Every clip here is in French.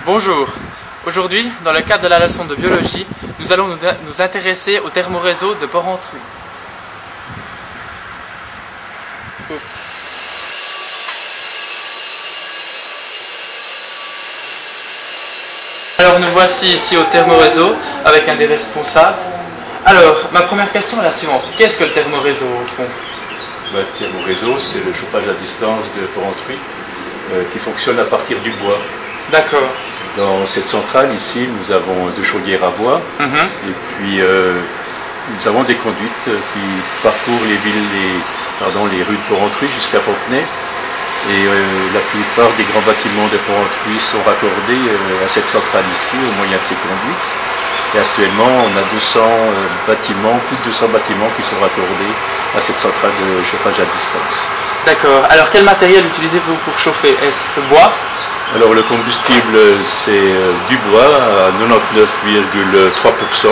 Bonjour, aujourd'hui, dans le cadre de la leçon de biologie, nous allons nous intéresser au thermoréseau de Porrentruy. Alors nous voici ici au thermoréseau avec un des responsables. Alors, ma première question est la suivante. Qu'est-ce que le thermoréseau au fond? Le thermoréseau, c'est le chauffage à distance de Porrentruy qui fonctionne à partir du bois. D'accord. Dans cette centrale ici, nous avons 2 chaudières à bois et puis nous avons des conduites qui parcourent les rues de Porrentruy jusqu'à Fontenay. Et la plupart des grands bâtiments de Porrentruy sont raccordés à cette centrale ici au moyen de ces conduites. Et actuellement, on a 200 bâtiments, plus de 200 bâtiments qui sont raccordés à cette centrale de chauffage à distance. D'accord. Alors quel matériel utilisez-vous pour chauffer? Est-ce bois? Alors le combustible, c'est du bois à 99,3%.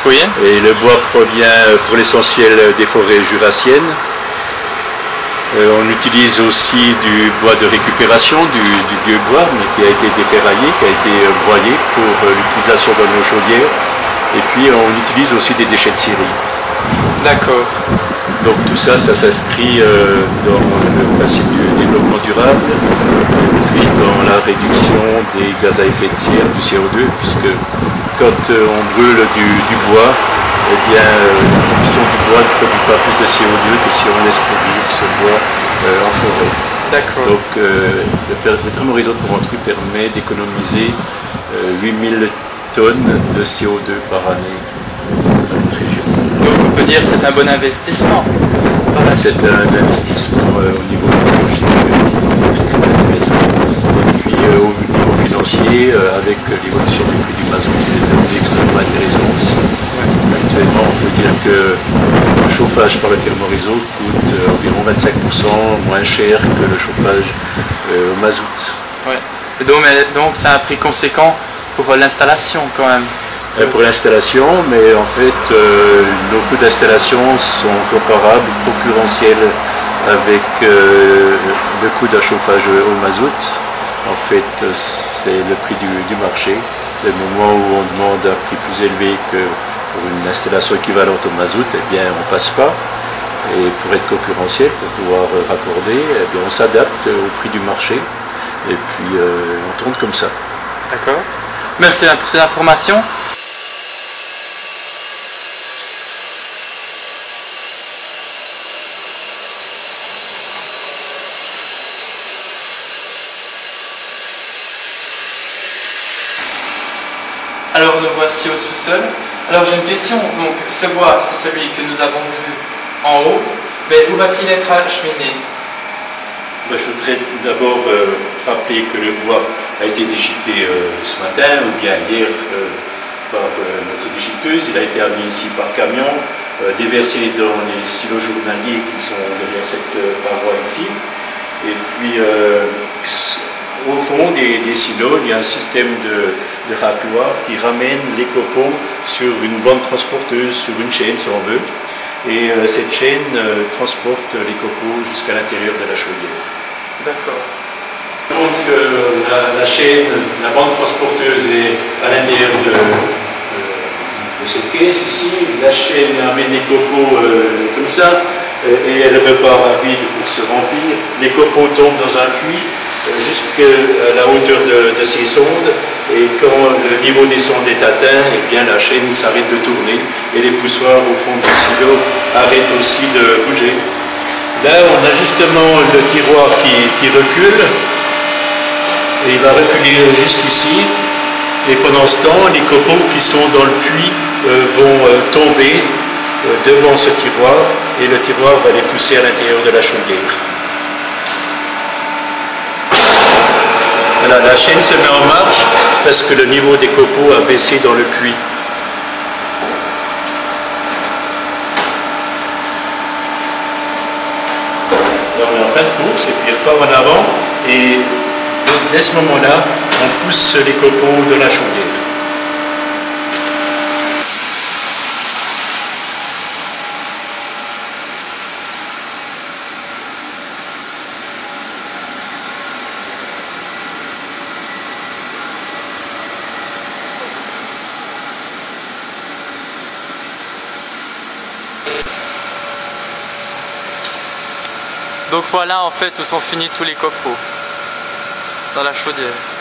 Oui. Et le bois provient pour l'essentiel des forêts jurassiennes. On utilise aussi du bois de récupération, du vieux bois, mais qui a été déferraillé, qui a été broyé pour l'utilisation dans nos chaudières. Et puis on utilise aussi des déchets de scierie. D'accord. Donc tout ça, ça s'inscrit dans le principe du développement durable, et puis dans la réduction des gaz à effet de serre, du CO2, puisque quand on brûle du bois, eh bien, la combustion du bois ne produit pas plus de CO2 que si on laisse pourrir ce bois en forêt. D'accord. Donc le thermoréseau de Porrentruy permet d'économiser 8000 tonnes de CO2 par année dans notre région. Donc on peut dire que c'est un bon investissement. C'est un investissement au niveau écologique très intéressant. Et puis au niveau financier, avec l'évolution du prix du mazout, il est devenu extrêmement intéressant aussi. Actuellement, on peut dire que le chauffage par le thermoréseau coûte environ 25% moins cher que le chauffage au mazout. Ouais. Donc c'est un prix conséquent pour l'installation quand même. Pour l'installation, mais en fait nos coûts d'installation sont comparables, concurrentiels avec le coût d'un chauffage au mazout. En fait, c'est le prix du marché. Dès le moment où on demande un prix plus élevé que pour une installation équivalente au mazout, eh bien on ne passe pas. Et pour être concurrentiel, pour pouvoir raccorder, eh bien on s'adapte au prix du marché. Et puis on tourne comme ça. D'accord. Merci pour ces informations. Alors nous voici au sous-sol. Alors j'ai une question, donc ce bois c'est celui que nous avons vu en haut, mais où va-t-il être acheminé? Je voudrais d'abord rappeler que le bois a été déchiqueté ce matin ou bien hier par notre déchiqueteuse. Il a été amené ici par camion, déversé dans les silos journaliers qui sont derrière cette paroi ici. Et puis au fond des silos, il y a un système de racloir qui ramène les copeaux sur une bande transporteuse, sur une chaîne si on veut. Et cette chaîne transporte les copeaux jusqu'à l'intérieur de la chaudière. D'accord. Donc la chaîne, la bande transporteuse est à l'intérieur de cette caisse ici. La chaîne amène les copeaux comme ça et elle repart à vide pour se remplir. Les copeaux tombent dans un puits jusqu'à la hauteur de ces sondes, et quand le niveau des sondes est atteint, eh bien la chaîne s'arrête de tourner et les poussoirs au fond du silo arrêtent aussi de bouger. Là on a justement le tiroir qui recule, et il va reculer jusqu'ici, et pendant ce temps les copeaux qui sont dans le puits vont tomber devant ce tiroir, et le tiroir va les pousser à l'intérieur de la chaudière. Voilà, la chaîne se met en marche parce que le niveau des copeaux a baissé dans le puits. Alors, on est en fin de course et puis il repart en avant, et dès ce moment-là, on pousse les copeaux de la chaudière. Donc voilà en fait où sont finis tous les copeaux dans la chaudière.